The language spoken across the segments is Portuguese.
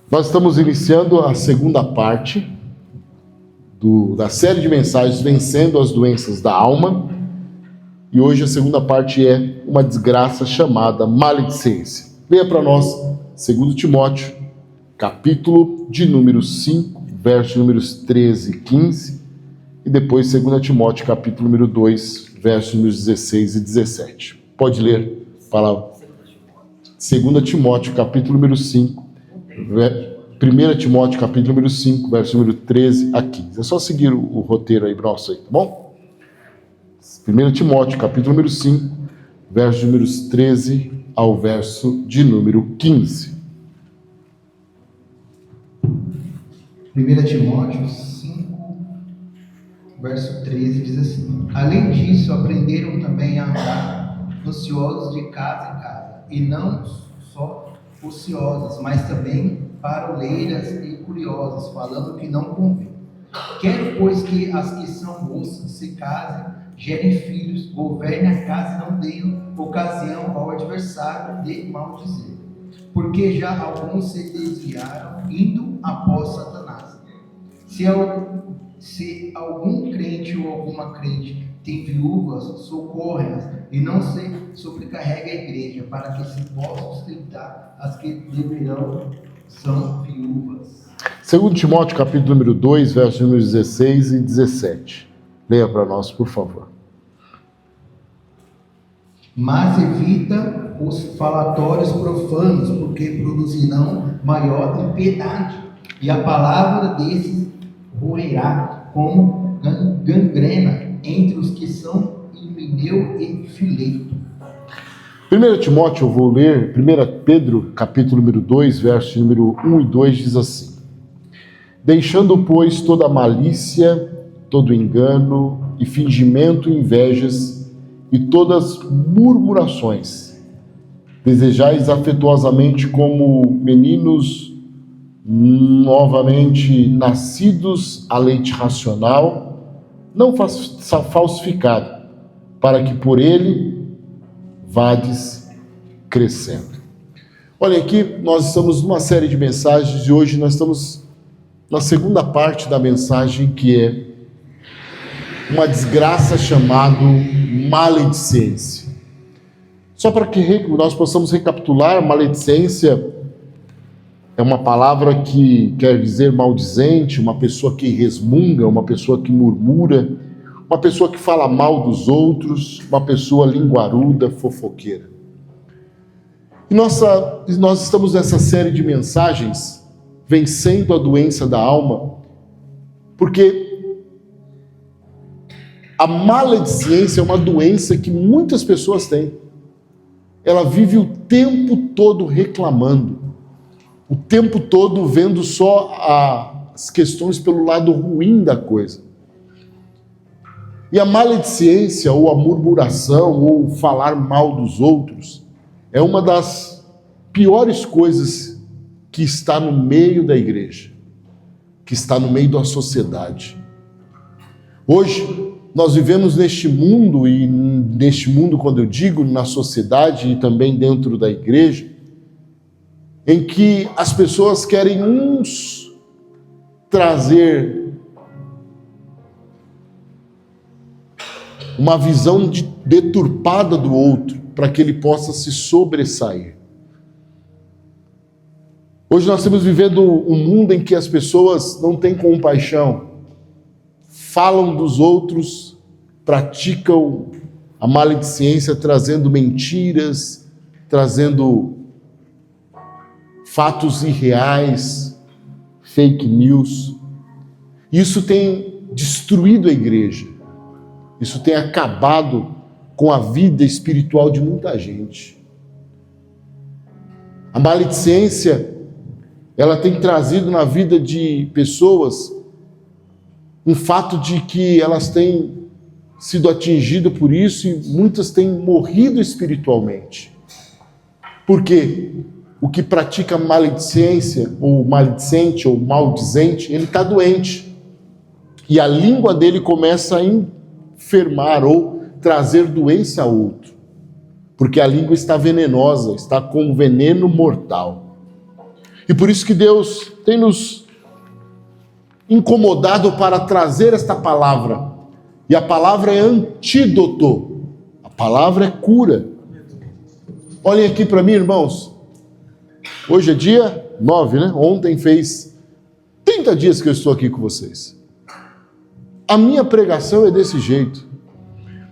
Nós estamos iniciando a segunda parte da série de mensagens Vencendo as Doenças da Alma. E hoje a segunda parte é uma desgraça chamada maledicência. Leia para nós 2 Timóteo, capítulo de número 5, versos números 13 e 15. E depois 2 Timóteo, capítulo número 2, versos números 16 e 17. Pode ler a palavra. 2 Timóteo, capítulo número 5. 1 Timóteo, capítulo número 5, verso número 13 a 15. É só seguir o roteiro aí nosso aí, tá bom? 1 Timóteo, capítulo número 5, versos números 13 ao verso de número 15. 1 Timóteo 5, verso 13 diz assim: Além disso, aprenderam também a andar ansiosos de casa em casa, e não só ociosas, mas também paroleiras e curiosas, falando que não convém. Quero, pois, que as que são moças se casem, gerem filhos, governem a casa e não deem ocasião ao adversário de maldizer. Porque já alguns se desviaram, indo após Satanás. Se algum crente ou alguma crente tem viúvas, socorre-as e não se sobrecarregue a igreja, para que se possa sustentar as que deverão são viúvas. 2 Timóteo, capítulo número 2, versos números 16 e 17. Leia para nós, por favor. Mas evita os falatórios profanos, porque produzirão maior impiedade, e a palavra desses roerá como gangrena entre os que são Himeneu e Fileto. 1 Timóteo, eu vou ler 1 Pedro, capítulo número 2, versos número 1 e 2, diz assim: Deixando, pois, toda malícia, todo engano e fingimento e invejas e todas murmurações, desejais afetuosamente como meninos novamente nascidos a leite racional, não falsificado, para que por ele vades crescendo. Olha, aqui nós estamos numa série de mensagens e hoje nós estamos na segunda parte da mensagem, que é uma desgraça chamada maledicência. Só para que nós possamos recapitular, maledicência é uma palavra que quer dizer maldizente, uma pessoa que resmunga, uma pessoa que murmura, uma pessoa que fala mal dos outros, uma pessoa linguaruda, fofoqueira. E nós estamos nessa série de mensagens vencendo a doença da alma, porque a maledicência é uma doença que muitas pessoas têm. Ela vive o tempo todo reclamando, o tempo todo vendo só as questões pelo lado ruim da coisa. E a maledicência, ou a murmuração, ou falar mal dos outros, é uma das piores coisas que está no meio da igreja, que está no meio da sociedade. Hoje, nós vivemos neste mundo, e neste mundo, quando eu digo na sociedade e também dentro da igreja, em que as pessoas querem uns trazer uma visão deturpada do outro, para que ele possa se sobressair. Hoje nós estamos vivendo um mundo em que as pessoas não têm compaixão, falam dos outros, praticam a maledicência, trazendo mentiras, trazendo fatos irreais, fake news. Isso tem destruído a igreja. Isso tem acabado com a vida espiritual de muita gente. A maledicência, ela tem trazido na vida de pessoas um fato de que elas têm sido atingidas por isso e muitas têm morrido espiritualmente. Por quê? O que pratica maledicência, ou maledicente, ou maldizente, ele está doente. E a língua dele começa a enfermar ou trazer doença a outro. Porque a língua está venenosa, está com veneno mortal. E por isso que Deus tem nos incomodado para trazer esta palavra. E a palavra é antídoto. A palavra é cura. Olhem aqui para mim, irmãos. Hoje é dia 9, né? Ontem fez 30 dias que eu estou aqui com vocês. A minha pregação é desse jeito.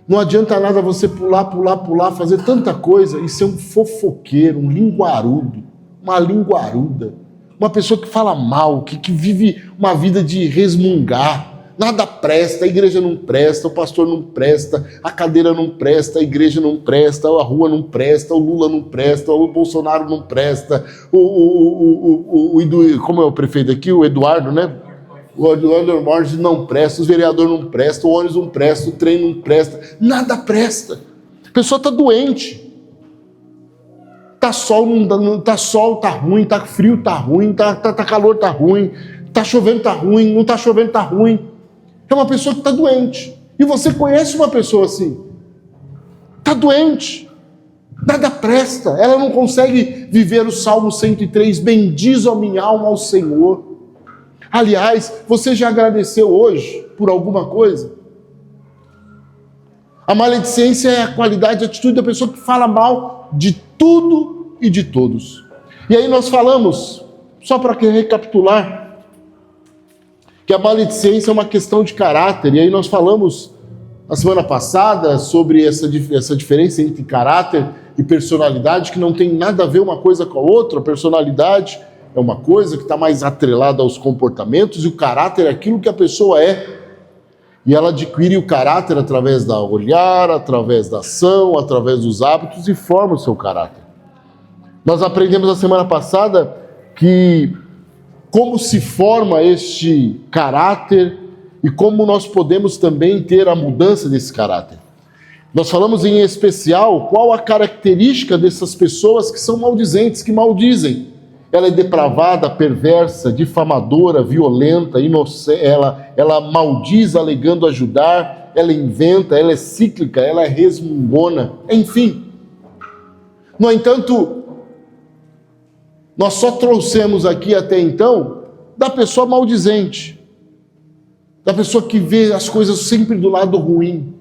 Não adianta nada você pular, fazer tanta coisa e ser um fofoqueiro, um linguarudo, uma linguaruda, uma pessoa que fala mal, que vive uma vida de resmungar. Nada presta, a igreja não presta, o pastor não presta, a cadeira não presta, a igreja não presta, a rua não presta, o Lula não presta, o Bolsonaro não presta, como é o prefeito aqui? O Eduardo, né? O Eduardo Borges não presta, os vereadores não prestam, o ônibus não presta, o trem não presta, nada presta. A pessoa está doente. Tá sol, tá ruim, tá frio, tá ruim, tá calor, tá ruim, tá chovendo, tá ruim, não tá chovendo, tá ruim. É uma pessoa que está doente. E você conhece uma pessoa assim. Está doente. Nada presta. Ela não consegue viver o Salmo 103. Bendize a minha alma ao Senhor. Aliás, você já agradeceu hoje por alguma coisa? A maledicência é a qualidade e atitude da pessoa que fala mal de tudo e de todos. E aí nós falamos, só para recapitular, que a maledicência é uma questão de caráter. E aí nós falamos na semana passada sobre essa diferença entre caráter e personalidade, que não tem nada a ver uma coisa com a outra. A personalidade é uma coisa que está mais atrelada aos comportamentos, e o caráter é aquilo que a pessoa é. E ela adquire o caráter através do olhar, através da ação, através dos hábitos, e forma o seu caráter. Nós aprendemos na semana passada que como se forma este caráter e como nós podemos também ter a mudança desse caráter. Nós falamos em especial qual a característica dessas pessoas que são maldizentes, que maldizem. Ela é depravada, perversa, difamadora, violenta, inocente, ela maldiz alegando ajudar, ela inventa, ela é cíclica, ela é resmungona, enfim. No entanto, nós só trouxemos aqui até então da pessoa maldizente, da pessoa que vê as coisas sempre do lado ruim.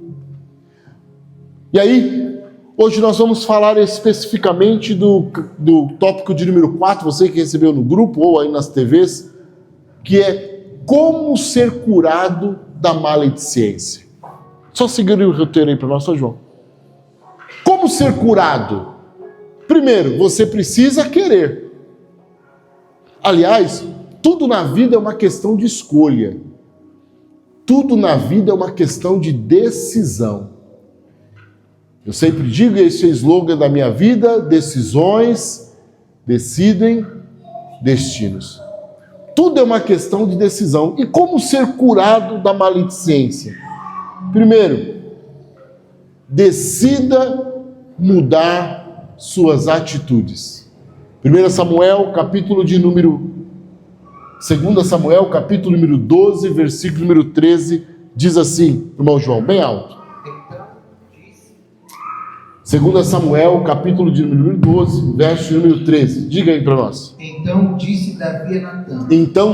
E aí, hoje nós vamos falar especificamente do tópico de número 4, você que recebeu no grupo ou aí nas TVs, que é como ser curado da maledicência. Só seguir o roteiro aí para nós, João. Como ser curado? Primeiro, você precisa querer. Aliás, tudo na vida é uma questão de escolha. Tudo na vida é uma questão de decisão. Eu sempre digo, esse é o slogan da minha vida: decisões decidem destinos. Tudo é uma questão de decisão. E como ser curado da maledicência? Primeiro, decida mudar suas atitudes. 1 Samuel, capítulo de número 2 Samuel, capítulo número 12, versículo número 13, diz assim, irmão João, bem alto. 2 Samuel, capítulo de número 12, verso número 13. Diga aí para nós. Então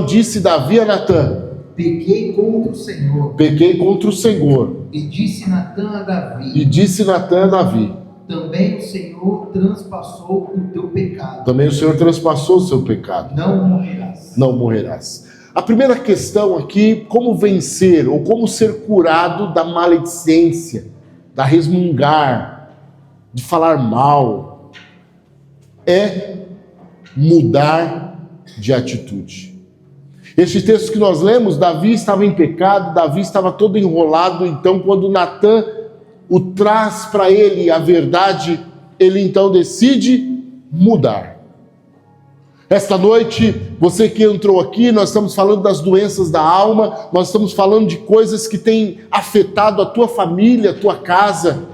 disse Davi a Natã. Pequei contra o Senhor. E disse Natã a Davi. Também o Senhor transpassou o teu pecado. Também o Senhor transpassou o seu pecado. Não morrerás. A primeira questão aqui, como vencer ou como ser curado da maledicência, da resmungar, de falar mal, é mudar de atitude. Este texto que nós lemos, Davi estava em pecado, Davi estava todo enrolado, então quando Natã o traz para ele a verdade, ele então decide mudar. Esta noite, você que entrou aqui, nós estamos falando das doenças da alma, nós estamos falando de coisas que têm afetado a tua família, a tua casa.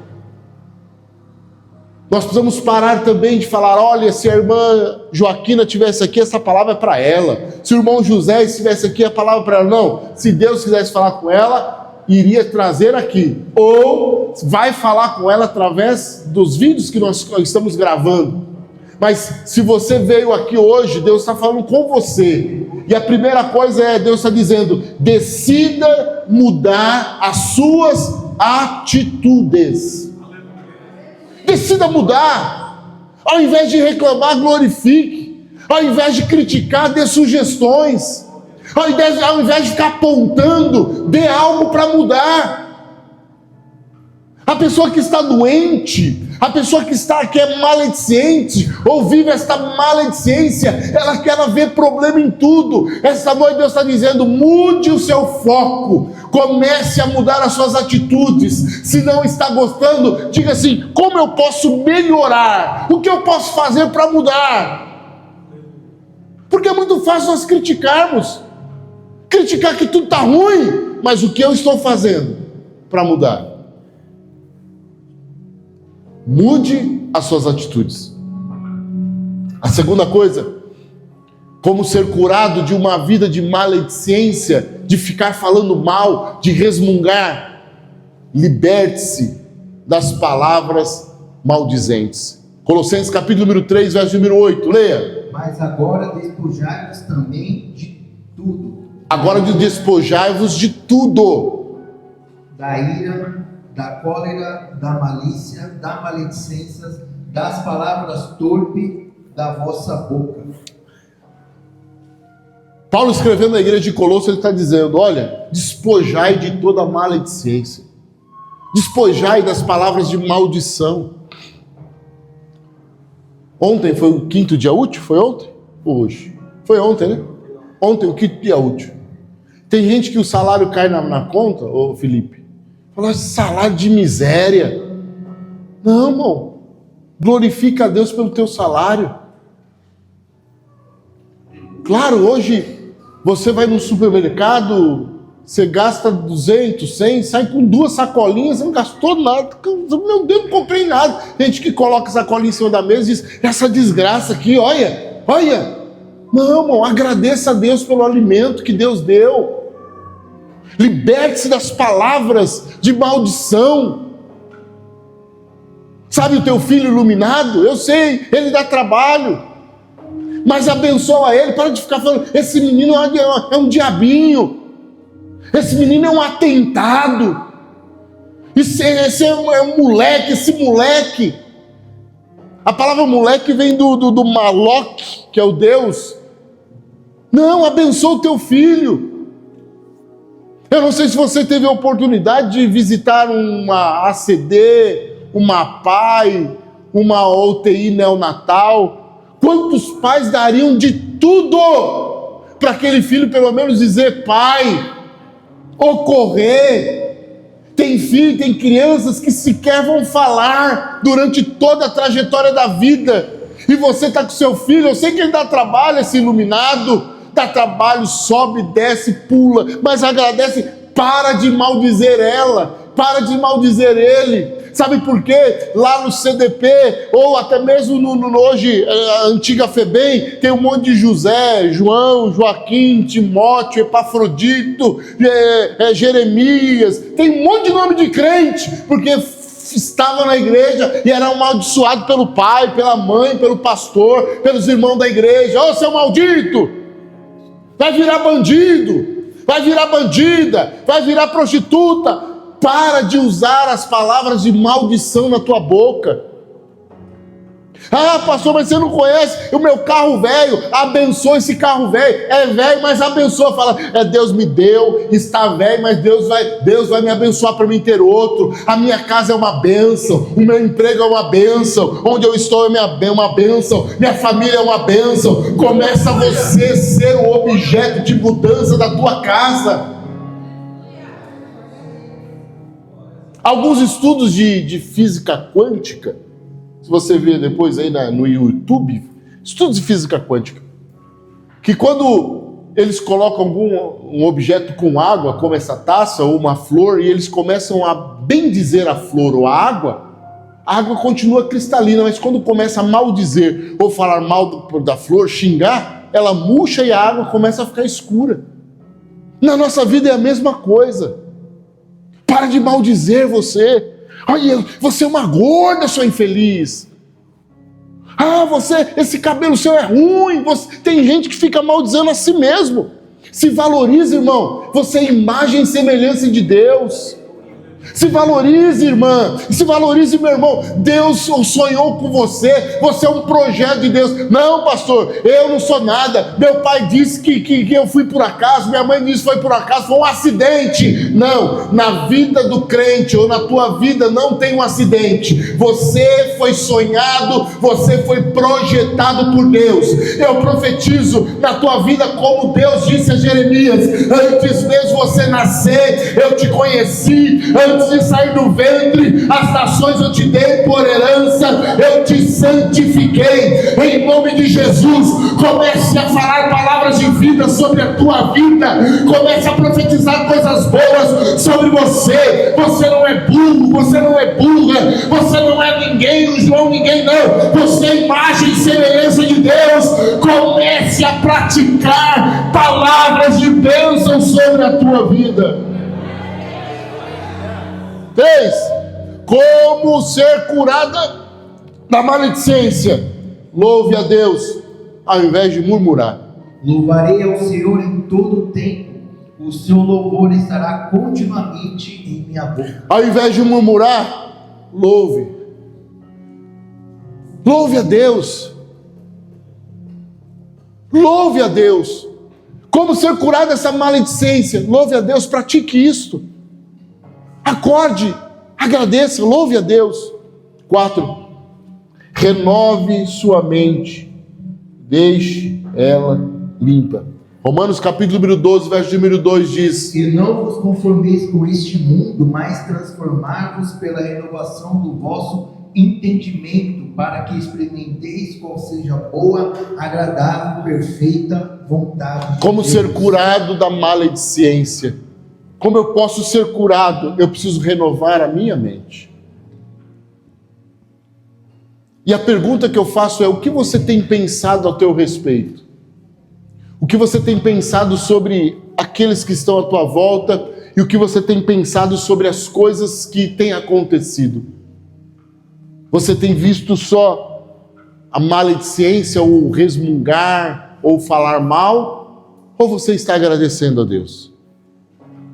Nós precisamos parar também de falar, olha, se a irmã Joaquina estivesse aqui, essa palavra é para ela. Se o irmão José estivesse aqui, a palavra é para ela. Não, se Deus quisesse falar com ela, iria trazer aqui, ou vai falar com ela através dos vídeos que nós estamos gravando. Mas se você veio aqui hoje, Deus está falando com você. E a primeira coisa é, Deus está dizendo, decida mudar as suas atitudes. Decida mudar. Ao invés de reclamar, glorifique. Ao invés de criticar, dê sugestões. Ao invés de ficar apontando, dê algo para mudar. A pessoa que está doente, a pessoa que é maledicente, ou vive esta maledicência, ela quer ver problema em tudo. Esta noite Deus está dizendo, mude o seu foco, comece a mudar as suas atitudes. Se não está gostando, diga assim, como eu posso melhorar? O que eu posso fazer para mudar? Porque é muito fácil nós criticar que tudo está ruim, mas o que eu estou fazendo para mudar? Mude as suas atitudes. A segunda coisa, como ser curado de uma vida de maledicência, de ficar falando mal, de resmungar. Liberte-se das palavras maldizentes. Colossenses capítulo número 3, verso número 8, leia. Mas agora despojai-vos também de tudo. Agora despojai-vos de tudo. Da ira, da cólera, da malícia, da maledicência, das palavras torpes da vossa boca. Paulo escrevendo na igreja de Colossos, ele está dizendo, olha, despojai de toda a maledicência. Despojai das palavras de maldição. Ontem foi o 5º dia útil? Foi ontem? Ou hoje? Foi ontem, né? Ontem, o 5º dia útil. Tem gente que o salário cai na conta, ô Felipe. Fala, salário de miséria. Não, irmão. Glorifica a Deus pelo teu salário. Claro, hoje você vai no supermercado, você gasta 200, 100, sai com 2 sacolinhas, você não gastou nada. Meu Deus, não comprei nada. Tem gente que coloca a sacolinha em cima da mesa e diz, essa desgraça aqui, olha. Não, irmão, agradeça a Deus pelo alimento que Deus deu. Liberte-se das palavras de maldição. Sabe o teu filho iluminado? Eu sei, ele dá trabalho. Mas abençoa ele, para de ficar falando, esse menino é um diabinho. Esse menino é um atentado. Esse é um moleque, esse moleque. A palavra moleque vem do Maloque, que é o Deus. Não, abençoa o teu filho. Eu não sei se você teve a oportunidade de visitar uma ACD, uma PAI, uma UTI neonatal. Quantos pais dariam de tudo para aquele filho pelo menos dizer pai, ou correr? Tem filho, tem crianças que sequer vão falar durante toda a trajetória da vida. E você está com seu filho, eu sei que ele dá trabalho, esse iluminado, dá trabalho, sobe, desce, pula, mas agradece, para de maldizer ela, para de maldizer ele. Sabe por quê? Lá no CDP, ou até mesmo hoje, a antiga FEBEM, tem um monte de José, João, Joaquim, Timóteo, Epafrodito, Jeremias, tem um monte de nome de crente, porque estava na igreja e era amaldiçoado pelo pai, pela mãe, pelo pastor, pelos irmãos da igreja. Ô, seu maldito! Vai virar bandido, vai virar bandida, vai virar prostituta. Para de usar as palavras de maldição na tua boca. Ah, pastor, mas você não conhece o meu carro velho. Abençoa esse carro velho. É velho, mas abençoa. Fala, Deus me deu, está velho, mas Deus vai me abençoar para mim ter outro. A minha casa é uma bênção, o meu emprego é uma bênção, onde eu estou é uma bênção, minha família é uma bênção. Começa você a ser o objeto de mudança da tua casa. Alguns estudos de física quântica, se você ver depois aí no YouTube, estudos de física quântica, que quando eles colocam um objeto com água, como essa taça ou uma flor, e eles começam a bendizer a flor ou a água continua cristalina, mas quando começa a maldizer ou falar mal da flor, xingar, ela murcha e a água começa a ficar escura. Na nossa vida é a mesma coisa. Para de maldizer você. Olha, você é uma gorda, sua infeliz. Ah, esse cabelo seu é ruim. Tem gente que fica maldizendo a si mesmo. Se valorize, irmão. Você é imagem e semelhança de Deus. Se valorize, irmã. Se valorize, meu irmão. Deus sonhou com você. Você é um projeto de Deus. Não, pastor, eu não sou nada. Meu pai disse que eu fui por acaso. Minha mãe disse que foi por acaso. Foi um acidente. Não, na vida do crente ou na tua vida não tem um acidente. Você foi sonhado. Você foi projetado por Deus. Eu profetizo na tua vida como Deus disse a Jeremias: antes mesmo de você nascer, eu te conheci. Antes de sair do ventre, as nações eu te dei por herança, eu te santifiquei. Em nome de Jesus, comece a falar palavras de vida sobre a tua vida, comece a profetizar coisas boas sobre você. Você não é burro, você não é burra, você não é ninguém, João, ninguém não. Você é imagem e semelhança de Deus. Comece a praticar palavras de bênção sobre a tua vida. 3. Como ser curada da maledicência? Louve a Deus ao invés de murmurar. Louvarei ao Senhor em todo o tempo. O seu louvor estará continuamente em minha boca. Ao invés de murmurar, louve. Louve a Deus. Louve a Deus. Como ser curado dessa maledicência? Louve a Deus, pratique isto. Acorde, agradeça, louve a Deus. 4. Renove sua mente, deixe ela limpa. Romanos capítulo número 12, verso número 2 diz: E não vos conformeis com este mundo, mas transformai-vos pela renovação do vosso entendimento, para que experimenteis qual seja a boa, agradável, perfeita vontade de Como Deus. ser curado da maledicência? Como eu posso ser curado? Eu preciso renovar a minha mente. E a pergunta que eu faço é: o que você tem pensado a teu respeito? O que você tem pensado sobre aqueles que estão à tua volta? E o que você tem pensado sobre as coisas que têm acontecido? Você tem visto só a maledicência, ou resmungar, ou falar mal? Ou você está agradecendo a Deus?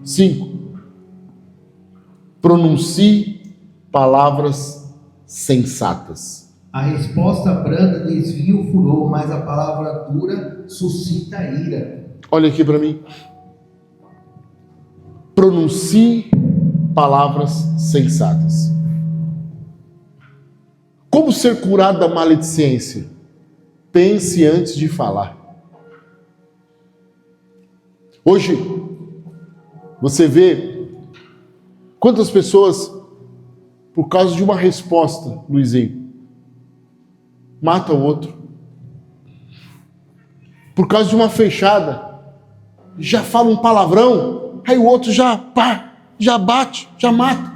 5. Pronuncie palavras sensatas. A resposta branda desvia o furor, mas a palavra dura suscita a ira. Olha aqui para mim. Pronuncie palavras sensatas. Como ser curado da maledicência? Pense antes de falar. Hoje, você vê quantas pessoas, por causa de uma resposta, Luizinho, mata o outro. Por causa de uma fechada, já fala um palavrão, aí o outro já bate, já mata.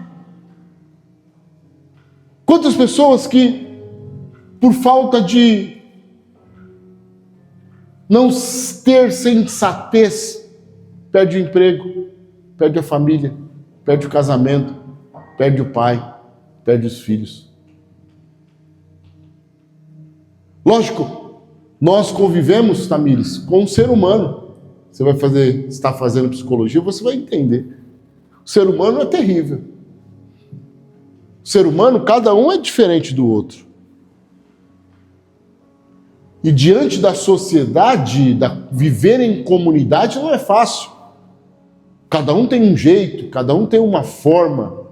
Quantas pessoas que, por falta de não ter sensatez, perde o emprego, perde a família, perde o casamento, perde o pai, perde os filhos. Lógico, nós convivemos, Tamires, com um ser humano. Você está fazendo psicologia, você vai entender. O ser humano é terrível. O ser humano, cada um é diferente do outro. E diante da sociedade, viver em comunidade não é fácil. Cada um tem um jeito, cada um tem uma forma.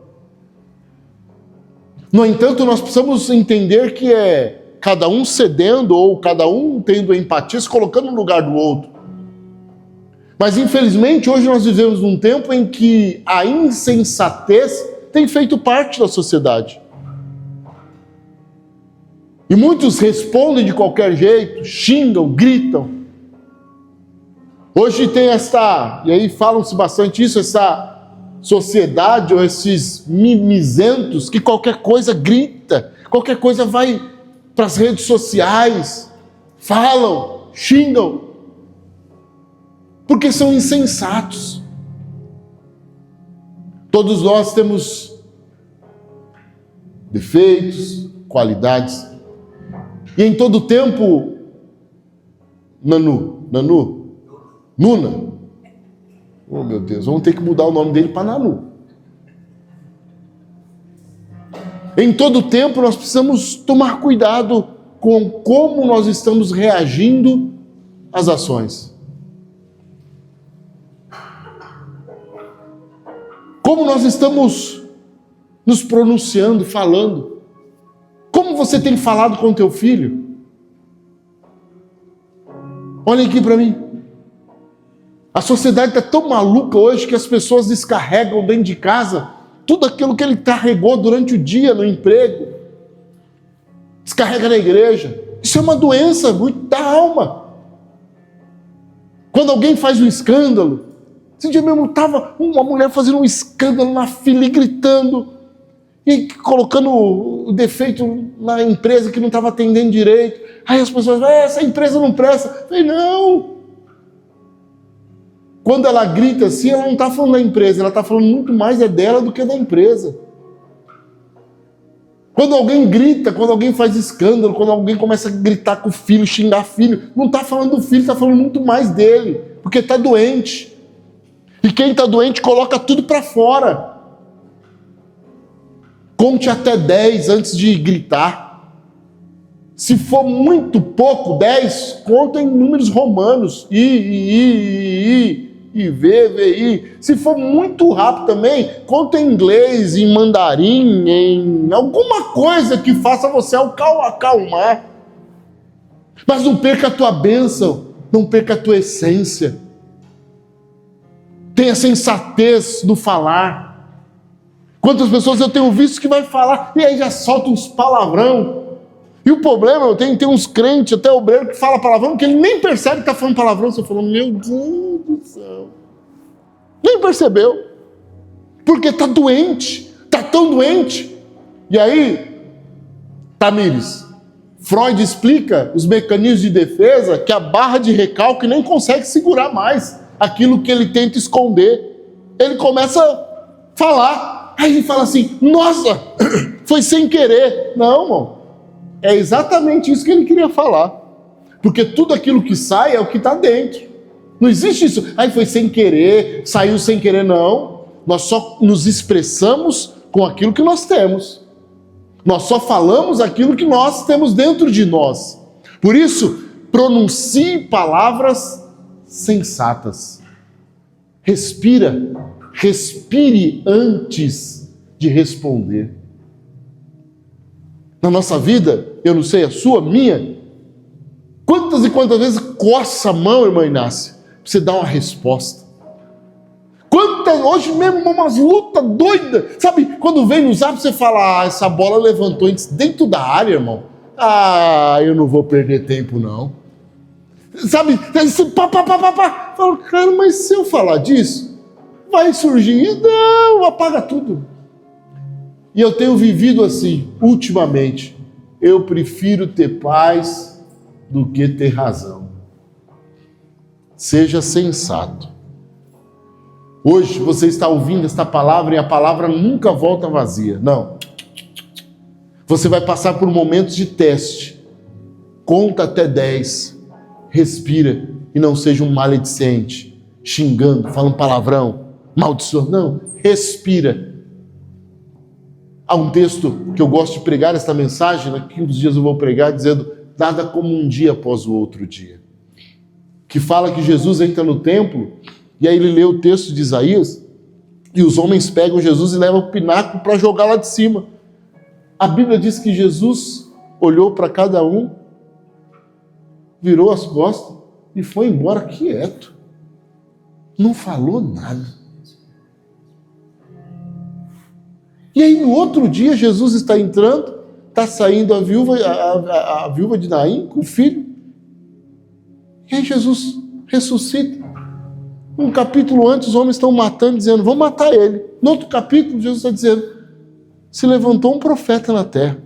No entanto, nós precisamos entender que é cada um cedendo ou cada um tendo empatia, se colocando no lugar do outro. Mas infelizmente hoje nós vivemos num tempo em que a insensatez tem feito parte da sociedade. E muitos respondem de qualquer jeito, xingam, gritam. Hoje tem e aí falam-se bastante isso, essa sociedade ou esses mimizentos que qualquer coisa grita, qualquer coisa vai para as redes sociais, falam, xingam, porque são insensatos. Todos nós temos defeitos, qualidades, E em todo tempo, Nuna. Oh, meu Deus, vamos ter que mudar o nome dele para Nanu. Em todo tempo, nós precisamos tomar cuidado com como nós estamos reagindo às ações. Como nós estamos nos pronunciando, falando. Como você tem falado com o teu filho? Olhem aqui para mim. A sociedade está tão maluca hoje que as pessoas descarregam dentro de casa tudo aquilo que ele carregou durante o dia no emprego. Descarrega na igreja. Isso é uma doença muito da alma. Quando alguém faz um escândalo, esse dia mesmo estava uma mulher fazendo um escândalo na fila e gritando, e colocando o defeito na empresa que não estava atendendo direito. Aí as pessoas falam, essa empresa não presta. Eu falei, não. Quando ela grita assim, ela não está falando da empresa, ela está falando muito mais dela do que da empresa. Quando alguém grita, quando alguém faz escândalo, quando alguém começa a gritar com o filho, xingar filho, não está falando do filho, está falando muito mais dele, porque está doente. E quem está doente coloca tudo para fora. Conte até 10 antes de gritar. Se for muito pouco, 10, conta em números romanos. I, V. Se for muito rápido também, conta em inglês, em mandarim, em alguma coisa que faça você acalmar. Mas não perca a tua bênção, não perca a tua essência. Tenha sensatez no falar. Quantas pessoas eu tenho visto que vai falar e aí já solta uns palavrão. E o problema, tem uns crentes, até obreiro, que fala palavrão, que ele nem percebe que está falando palavrão. Você falou, meu Deus do céu. Nem percebeu. Porque está doente. Está tão doente. E aí, Tamires, Freud explica os mecanismos de defesa que a barra de recalque nem consegue segurar mais aquilo que ele tenta esconder. Ele começa a falar. Aí ele fala assim, nossa, foi sem querer. Não, irmão. É exatamente isso que ele queria falar. Porque tudo aquilo que sai é o que está dentro. Não existe isso. Aí foi sem querer, saiu sem querer, não. Nós só nos expressamos com aquilo que nós temos. Nós só falamos aquilo que nós temos dentro de nós. Por isso, pronuncie palavras sensatas. Respire antes de responder. Na nossa vida, eu não sei a sua, minha, quantas e quantas vezes coça a mão, irmã Inácia, para você dar uma resposta. Quantas, hoje mesmo, umas lutas doidas, sabe? Quando vem no zap, você fala, essa bola levantou dentro da área, irmão. Eu não vou perder tempo, não. Sabe? Você fala, cara, mas se eu falar disso, vai surgir, não, apaga tudo. E eu tenho vivido assim, ultimamente. Eu prefiro ter paz do que ter razão. Seja sensato. Hoje você está ouvindo esta palavra e a palavra nunca volta vazia. Não. Você vai passar por momentos de teste. Conta até 10. Respira e não seja um maledicente, xingando, falando palavrão, maldiçoando. Não, respira. Há um texto que eu gosto de pregar esta mensagem, daqui uns dias eu vou pregar, dizendo, nada como um dia após o outro dia. Que fala que Jesus entra no templo, e aí ele lê o texto de Isaías, e os homens pegam Jesus e levam o pináculo para jogar lá de cima. A Bíblia diz que Jesus olhou para cada um, virou as costas e foi embora quieto. Não falou nada. E aí no outro dia Jesus está entrando, está saindo a viúva de Naim com o filho. E aí Jesus ressuscita. Um capítulo antes os homens estão matando, dizendo, vamos matar ele. No outro capítulo Jesus está dizendo, se levantou um profeta na terra.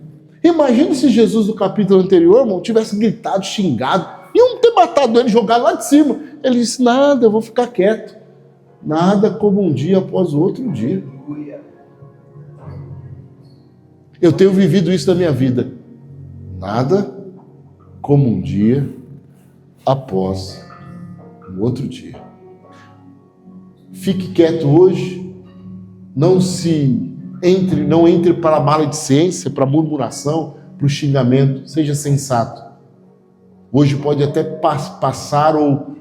Imagina se Jesus do capítulo anterior, irmão, tivesse gritado, xingado, iam ter matado ele, jogado lá de cima. Ele disse, nada, eu vou ficar quieto. Nada como um dia após o outro dia. Eu tenho vivido isso na minha vida. Nada como um dia após o outro dia. Fique quieto hoje, não entre para a maledicência, para a murmuração, para o xingamento, seja sensato. Hoje pode até passar ou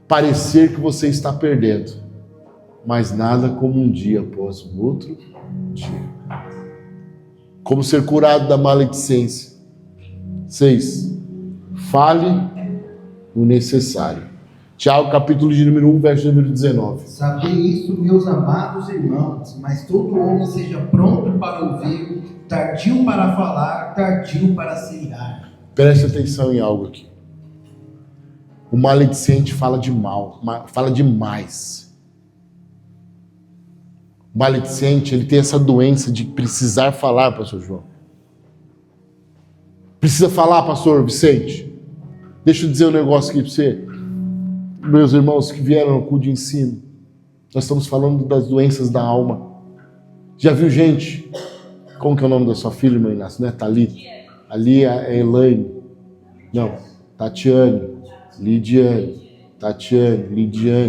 parecer que você está perdendo, mas nada como um dia após o outro dia. Como ser curado da maledicência? 6. Fale o necessário. Tiago, capítulo de número 1, verso número 19. Sabei isso, meus amados irmãos, mas todo homem seja pronto para ouvir, tardio para falar, tardio para se irar. Preste atenção em algo aqui. O maledicente fala de mal, fala demais. O maledicente, ele tem essa doença de precisar falar, pastor João. Precisa falar, pastor Vicente? Deixa eu dizer um negócio aqui para você. Meus irmãos que vieram ao culto de ensino, nós estamos falando das doenças da alma. Já viu gente? Como que é o nome da sua filha, irmã Inácio? Não é Thalita? Ali é Elaine. Não, Tatiane, Lidiane,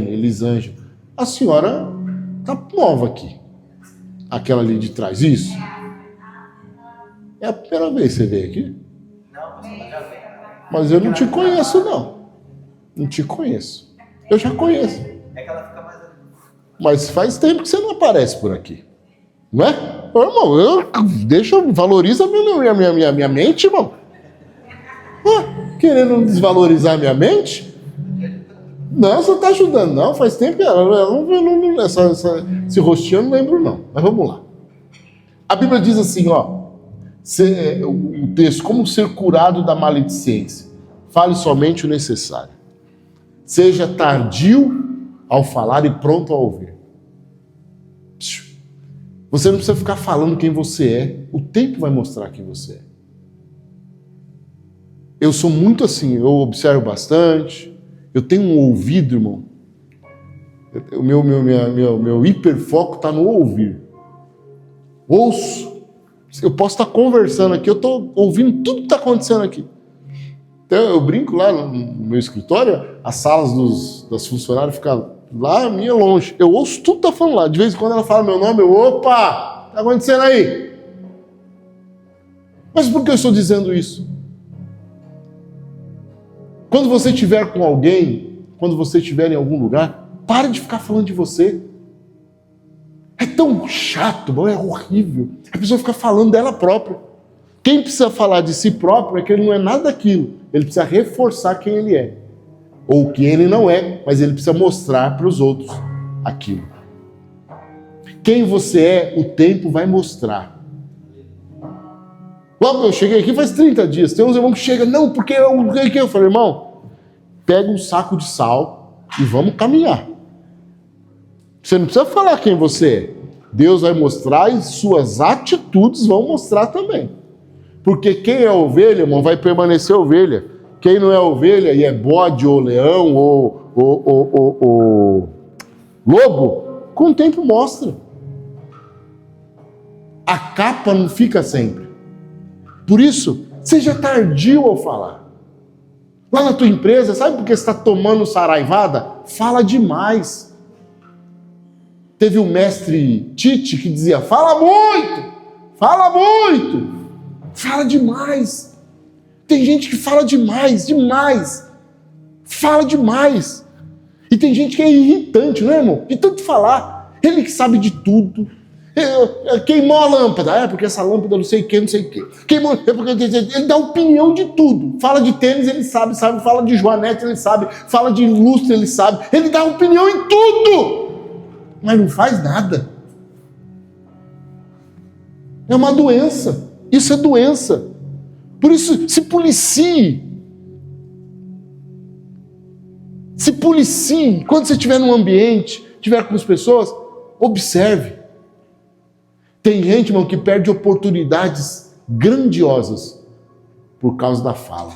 Elisângela. A senhora tá nova aqui. Aquela ali de trás, isso. É a primeira vez que você veio aqui? Mas eu não te conheço, não. Não te conheço. Eu já conheço. É que ela fica mais... Mas faz tempo que você não aparece por aqui. Não é? Ô, irmão, valoriza minha mente, irmão. Querendo desvalorizar minha mente? Não, você não está ajudando, não. Faz tempo que esse rostinho eu não lembro, não. Mas vamos lá. A Bíblia diz assim, ó. O texto, como ser curado da maledicência? Fale somente o necessário. Seja tardio ao falar e pronto a ouvir. Você não precisa ficar falando quem você é. O tempo vai mostrar quem você é. Eu sou muito assim, eu observo bastante. Eu tenho um ouvido, irmão. O meu hiperfoco está no ouvir. Ouço. Eu posso estar conversando aqui, eu estou ouvindo tudo que está acontecendo aqui. Então, eu brinco lá no meu escritório, as salas das funcionárias ficam lá, a minha longe. Eu ouço tudo que está falando lá. De vez em quando ela fala meu nome, opa, está acontecendo aí? Mas por que eu estou dizendo isso? Quando você estiver com alguém, quando você estiver em algum lugar, pare de ficar falando de você. É tão chato, é horrível. A pessoa fica falando dela própria. Quem precisa falar de si próprio é que ele não é nada daquilo. Ele precisa reforçar quem ele é. Ou que ele não é, mas ele precisa mostrar para os outros aquilo. Quem você é, o tempo vai mostrar. Logo, eu cheguei aqui faz 30 dias. Tem uns irmãos que chegam, não, porque eu falei, irmão, pega um saco de sal e vamos caminhar. Você não precisa falar quem você é. Deus vai mostrar e suas atitudes vão mostrar também. Porque quem é ovelha, irmão, vai permanecer ovelha. Quem não é ovelha e é bode ou leão ou lobo, com o tempo mostra. A capa não fica sempre. Por isso, seja tardio ao falar. Lá na tua empresa, sabe por que você está tomando saraivada? Fala demais. Teve o mestre Tite que dizia, fala muito, fala demais. Tem gente que fala demais, fala demais. E tem gente que é irritante, não é, irmão? De tanto falar, ele que sabe de tudo. Queimou a lâmpada, porque essa lâmpada não sei o que. Queimou, porque ele dá opinião de tudo. Fala de tênis, ele sabe. Fala de joanete, ele sabe. Fala de lustre, ele sabe. Ele dá opinião em tudo. Mas não faz nada. É uma doença. Isso é doença. Por isso, se policie. Se policie. Quando você estiver num ambiente, estiver com as pessoas, observe. Tem gente, irmão, que perde oportunidades grandiosas por causa da fala.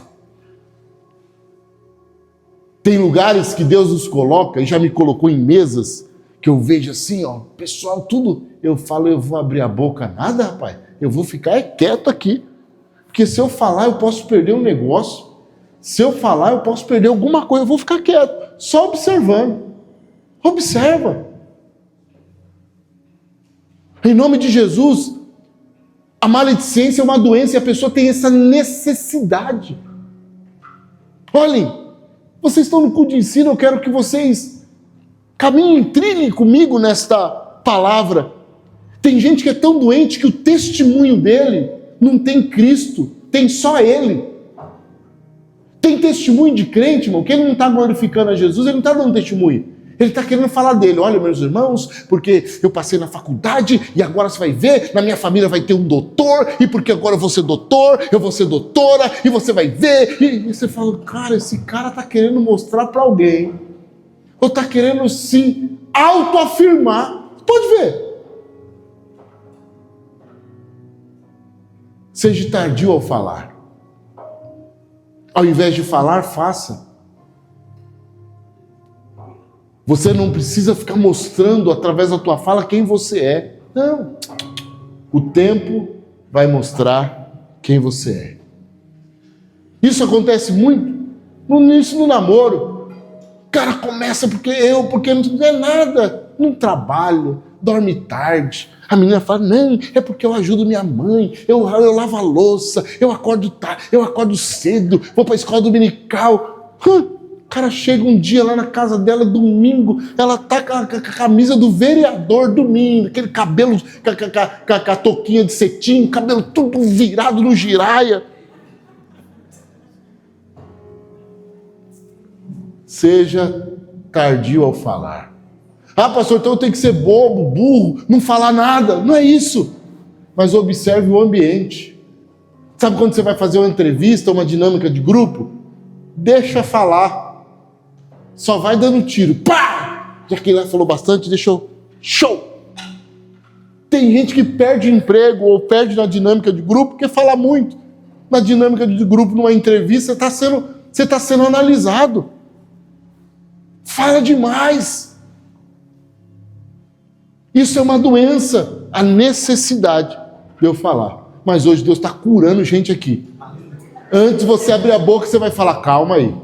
Tem lugares que Deus nos coloca, e já me colocou em mesas, que eu vejo assim, ó, pessoal, tudo, eu falo, eu vou abrir a boca, nada, rapaz, eu vou ficar quieto aqui. Porque se eu falar, eu posso perder um negócio. Se eu falar, eu posso perder alguma coisa. Eu vou ficar quieto, só observando. Observa. Em nome de Jesus, a maledicência é uma doença e a pessoa tem essa necessidade. Olhem, vocês estão no culto de ensino, eu quero que vocês caminhem, trilhem comigo nesta palavra. Tem gente que é tão doente que o testemunho dele não tem Cristo, tem só ele. Tem testemunho de crente, irmão, que ele não está glorificando a Jesus, ele não está dando testemunho. Ele está querendo falar dele. Olha, meus irmãos, porque eu passei na faculdade e agora você vai ver, na minha família vai ter um doutor, e porque agora eu vou ser doutor, eu vou ser doutora, e você vai ver. E você fala, cara, esse cara está querendo mostrar para alguém, ou está querendo se autoafirmar. Pode ver. Seja tardio ao falar. Ao invés de falar, faça. Você não precisa ficar mostrando através da tua fala quem você é. Não. O tempo vai mostrar quem você é. Isso acontece muito no início do namoro. O cara começa porque não é nada. Não trabalho, dorme tarde. A menina fala, não, é porque eu ajudo minha mãe, eu lavo a louça, eu acordo cedo, vou para a escola dominical. O cara chega um dia lá na casa dela, domingo, ela tá com a camisa do vereador, domingo, aquele cabelo com a touquinha de cetim, cabelo tudo virado no giraia. Seja tardio ao falar. Ah, pastor, então eu tenho que ser bobo, burro, não falar nada. Não é isso. Mas observe o ambiente. Sabe quando você vai fazer uma entrevista, uma dinâmica de grupo? Deixa falar. Só vai dando tiro. Pá! Já que ele lá falou bastante, deixou. Show! Tem gente que perde emprego ou perde na dinâmica de grupo porque fala muito. Na dinâmica de grupo, numa entrevista, você está sendo analisado. Fala demais. Isso é uma doença, a necessidade de eu falar. Mas hoje Deus está curando gente aqui. Antes de você abrir a boca, você vai falar, calma aí,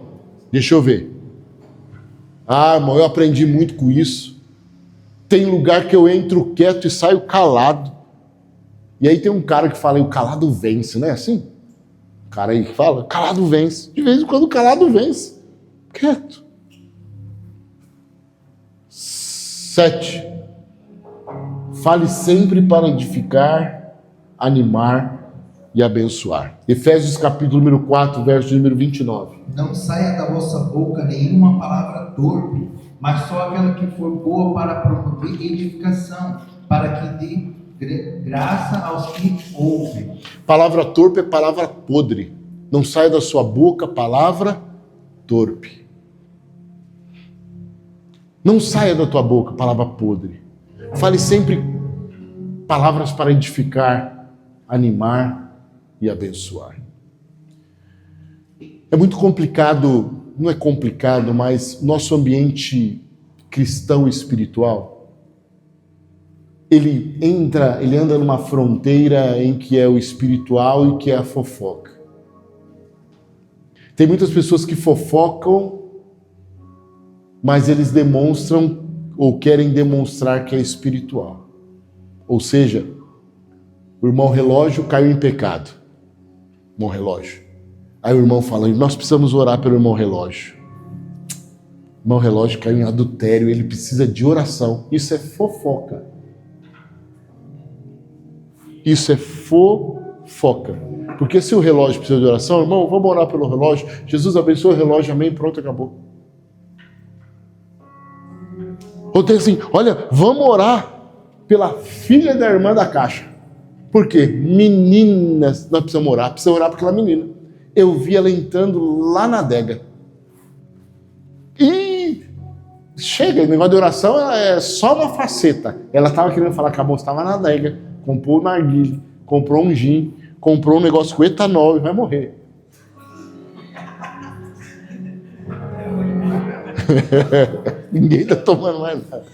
deixa eu ver. Ah, irmão, eu aprendi muito com isso. Tem lugar que eu entro quieto e saio calado. E aí tem um cara que fala, o calado vence, não é assim? O cara aí que fala, calado vence. De vez em quando o calado vence. Quieto. 7. Fale sempre para edificar, animar e abençoar. Efésios capítulo número 4, verso número 29. Não saia da vossa boca nenhuma palavra torpe, mas só aquela que for boa para promover edificação, para que dê graça aos que ouvem. Palavra torpe é palavra podre. Não saia da sua boca palavra torpe. Não saia da tua boca palavra podre. Fale sempre palavras para edificar, animar e abençoar. É muito complicado, não é complicado, mas nosso ambiente cristão e espiritual, ele anda numa fronteira em que é o espiritual e que é a fofoca. Tem muitas pessoas que fofocam, mas eles demonstram ou querem demonstrar que é espiritual. Ou seja, o irmão relógio caiu em pecado. Irmão relógio. Aí o irmão fala, nós precisamos orar pelo irmão relógio. O irmão relógio caiu em adultério, ele precisa de oração. Isso é fofoca. Isso é fofoca. Porque se o relógio precisa de oração, irmão, vamos orar pelo relógio. Jesus abençoe o relógio, amém, pronto, acabou. Ou tem assim, olha, vamos orar pela filha da irmã da caixa. Por quê? Meninas, nós precisamos orar pela menina. Eu vi ela entrando lá na adega. E chega, o negócio de oração é só uma faceta. Ela estava querendo falar que a moça estava na adega, comprou um narguilé, comprou um gin, comprou um negócio com etanol e vai morrer. Ninguém está tomando mais nada.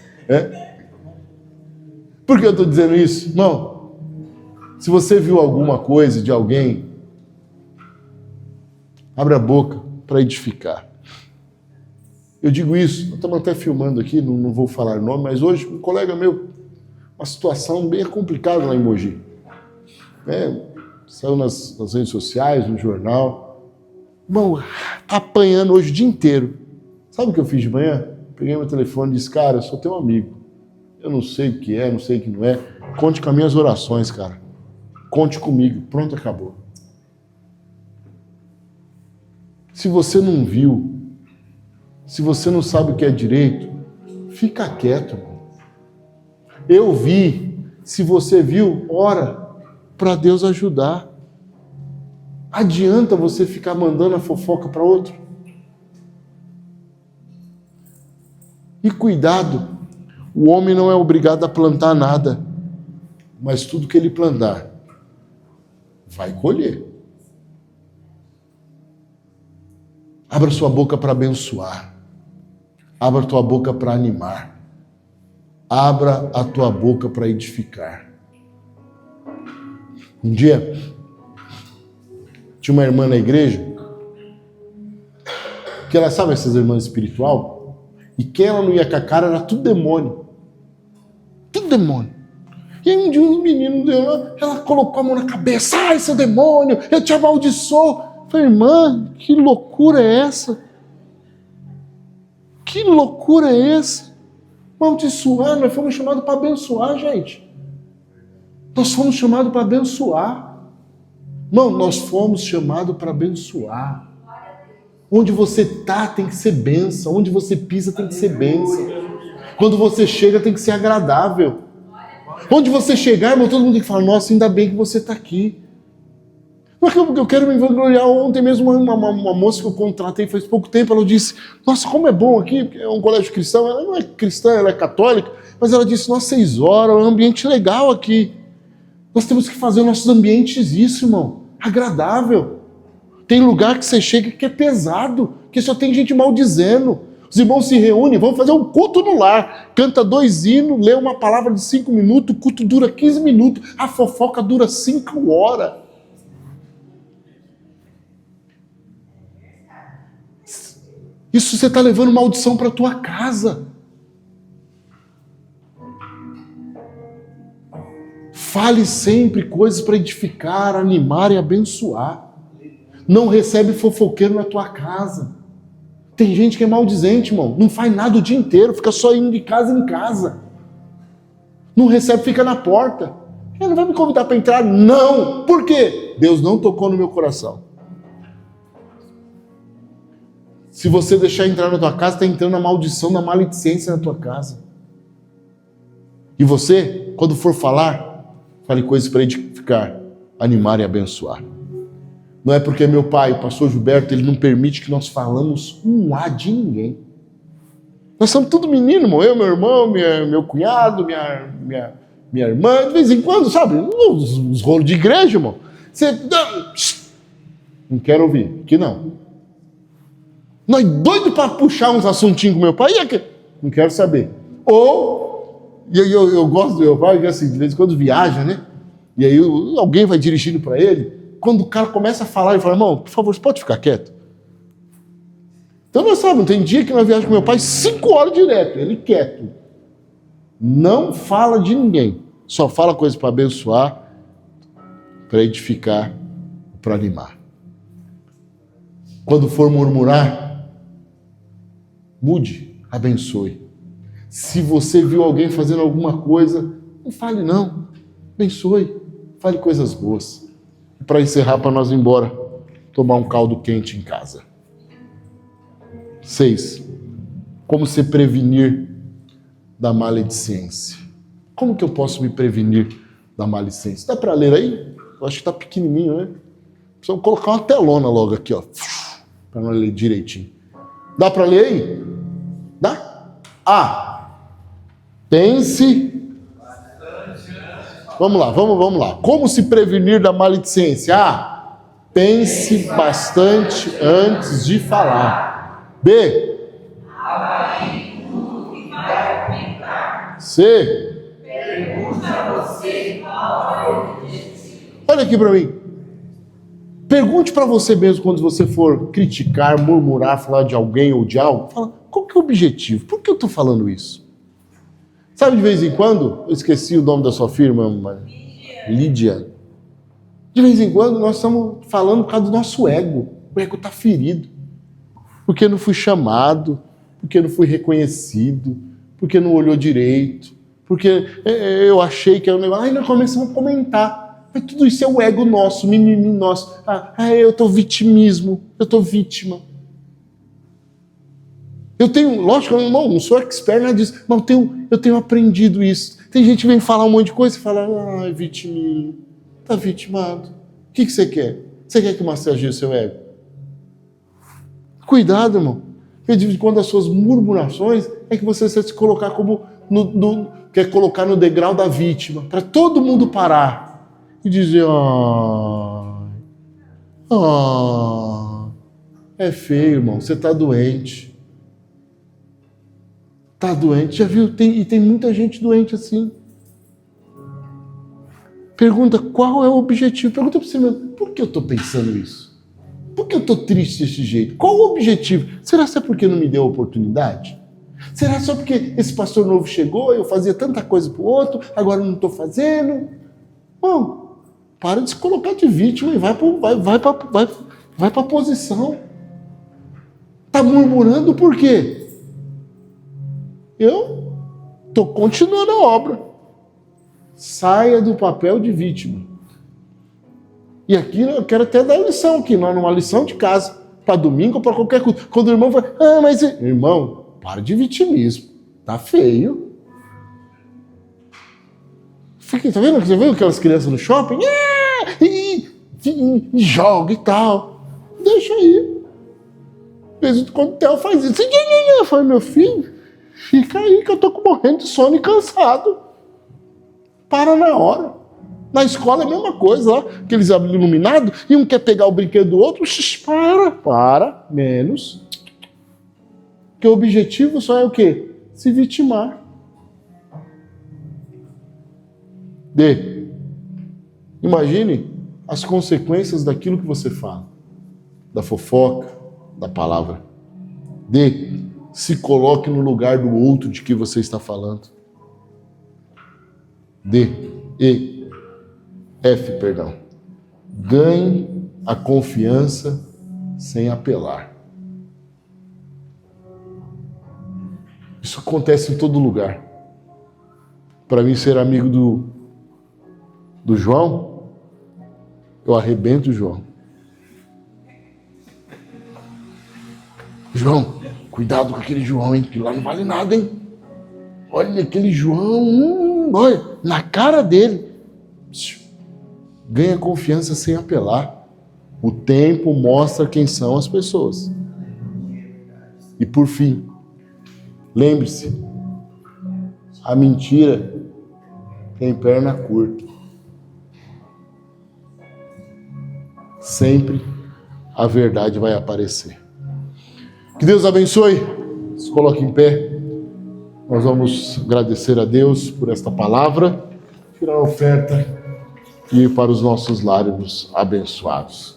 Por que eu estou dizendo isso? Não. Se você viu alguma coisa de alguém Abre a boca para edificar. Eu digo isso, nós estamos até filmando aqui, não vou falar nome, mas hoje um colega meu, uma situação bem complicada lá em Mogi. Saiu nas redes sociais, no jornal. Irmão, tá apanhando hoje o dia inteiro. Sabe o que eu fiz de manhã? Peguei meu telefone e disse, cara, eu sou teu amigo. Eu não sei o que é, não sei o que não é. Conte com as minhas orações, cara. Conte comigo. Pronto, acabou. Se você não viu, se você não sabe o que é direito, fica quieto. Eu vi. Se você viu, ora para Deus ajudar. Adianta você ficar mandando a fofoca para outro? E cuidado, o homem não é obrigado a plantar nada, mas tudo que ele plantar, vai colher. Abra sua boca para abençoar. Abra tua boca para animar. Abra a tua boca para edificar. Um dia, tinha uma irmã na igreja, que ela sabe essas irmãs espiritual, e quem ela não ia com a cara era tudo demônio. Tudo demônio. E aí um dia um menino dela, ela colocou a mão na cabeça, ai seu demônio, eu te amaldiçoo. Eu falei, irmã, que loucura é essa? Que loucura é essa? Amaldiçoar, nós fomos chamados para abençoar, gente. Nós fomos chamados para abençoar. Não, nós fomos chamados para abençoar. Onde você está tem que ser bênção. Onde você pisa tem que ser bênção. Quando você chega tem que ser agradável. Onde você chegar, irmão, todo mundo tem que falar, nossa, ainda bem que você está aqui. Porque eu quero me vangloriar. Ontem mesmo uma moça que eu contratei faz pouco tempo, ela disse, nossa, como é bom aqui, porque é um colégio cristão, ela não é cristã, ela é católica, mas ela disse, nossa, 6 horas, é um ambiente legal aqui. Nós temos que fazer nossos ambientes isso, irmão, agradável. Tem lugar que você chega que é pesado, que só tem gente maldizendo. Os irmãos se reúnem, vão fazer um culto no lar, canta 2 hinos, lê uma palavra de 5 minutos, o culto dura 15 minutos, a fofoca dura 5 horas. Isso você está levando maldição para a tua casa. Fale sempre coisas para edificar, animar e abençoar. Não recebe fofoqueiro na tua casa. Tem gente que é maldizente, irmão. Não faz nada o dia inteiro, fica só indo de casa em casa. Não recebe, fica na porta. Ele não vai me convidar para entrar? Não. Por quê? Deus não tocou no meu coração. Se você deixar entrar na tua casa, está entrando a maldição da maledicência na tua casa. E você, quando for falar, fale coisas para edificar, animar e abençoar. Não é porque meu pai, o pastor Gilberto, ele não permite que nós falamos um A de ninguém. Nós somos tudo menino, irmão. Eu, meu irmão, meu cunhado, minha irmã, de vez em quando, sabe? Os rolos de igreja, irmão. Você... Não quero ouvir, aqui não. Nós doidos para puxar uns assuntinhos com meu pai, não quero saber. Ou, e eu gosto do meu pai, que assim, de vez em quando viaja, né? E aí alguém vai dirigindo para ele. Quando o cara começa a falar, ele fala, irmão, por favor, você pode ficar quieto? Então nós sabemos, tem dia que nós viajamos com meu pai 5 horas direto, ele quieto. Não fala de ninguém, só fala coisas para abençoar, para edificar, para animar. Quando for murmurar, mude, abençoe. Se você viu alguém fazendo alguma coisa, não fale não, abençoe, fale coisas boas. E para encerrar, para nós ir embora, tomar um caldo quente em casa. 6. Como se prevenir da maledicência? Como que eu posso me prevenir da maledicência? Dá para ler aí? Eu acho que está pequenininho, né? Precisamos colocar uma telona logo aqui, ó, para nós ler direitinho. Dá para ler aí? Dá? A. Pense. Vamos lá. Como se prevenir da maledicência? A. Pense bastante antes de falar. B. Avalie tudo que vai comentar. C. Pergunte a você qual é o objetivo. Olha aqui para mim. Pergunte para você mesmo quando você for criticar, murmurar, falar de alguém ou de algo. Fala, qual que é o objetivo? Por que eu estou falando isso? Sabe, de vez em quando, eu esqueci o nome da sua firma, Lídia. De vez em quando nós estamos falando por causa do nosso ego. O ego está ferido. Porque não fui chamado, porque não fui reconhecido, porque não olhou direito, porque eu achei que era um negócio. Aí nós começamos a comentar. Mas tudo isso é o ego nosso, mimimi nosso. Eu estou vitimismo, eu estou vítima. Eu tenho, lógico, eu não sou expert nada disso, mas eu tenho aprendido isso. Tem gente que vem falar um monte de coisa e fala, vitiminho, tá vitimado. O que você quer? Você quer que massageie o seu ego? Cuidado, irmão. Porque de vez em quando as suas murmurações é que você se colocar como quer colocar no degrau da vítima, para todo mundo parar e dizer, é feio, irmão, você tá doente. Tá doente, já viu? Tem muita gente doente assim. Pergunta, qual é o objetivo? Pergunta para você mesmo, por que eu estou pensando isso? Por que eu estou triste desse jeito? Qual o objetivo? Será que é porque não me deu a oportunidade? Será só porque esse pastor novo chegou, eu fazia tanta coisa para o outro, agora eu não estou fazendo? Bom, para de se colocar de vítima e vai para a posição. Está murmurando por quê? Eu estou continuando a obra. Saia do papel de vítima. E aqui eu quero até dar lição aqui, não é uma lição de casa, para domingo ou para qualquer coisa. Quando o irmão fala, mas irmão, para de vitimismo, tá feio. Fica, tá vendo? Você viu aquelas crianças no shopping? E joga e tal. Deixa aí. Às vezes quando o Theo faz isso, eu falo, meu filho, fica aí que eu tô morrendo de sono e cansado. Para na hora. Na escola é a mesma coisa, ó, aqueles iluminados, e um quer pegar o brinquedo do outro, para, menos. Porque o objetivo só é o quê? Se vitimar. Imagine as consequências daquilo que você fala, da fofoca, da palavra. Se coloque no lugar do outro de que você está falando. Ganhe a confiança sem apelar. Isso acontece em todo lugar. Para mim ser amigo do João, eu arrebento o João. João, cuidado com aquele João, hein? Que lá não vale nada, hein? Olha aquele João, olha, na cara dele. Ganha confiança sem apelar. O tempo mostra quem são as pessoas. E por fim, lembre-se, a mentira tem perna curta. Sempre a verdade vai aparecer. Que Deus abençoe. Se coloque em pé. Nós vamos agradecer a Deus por esta palavra, tirar a oferta e ir para os nossos lares abençoados.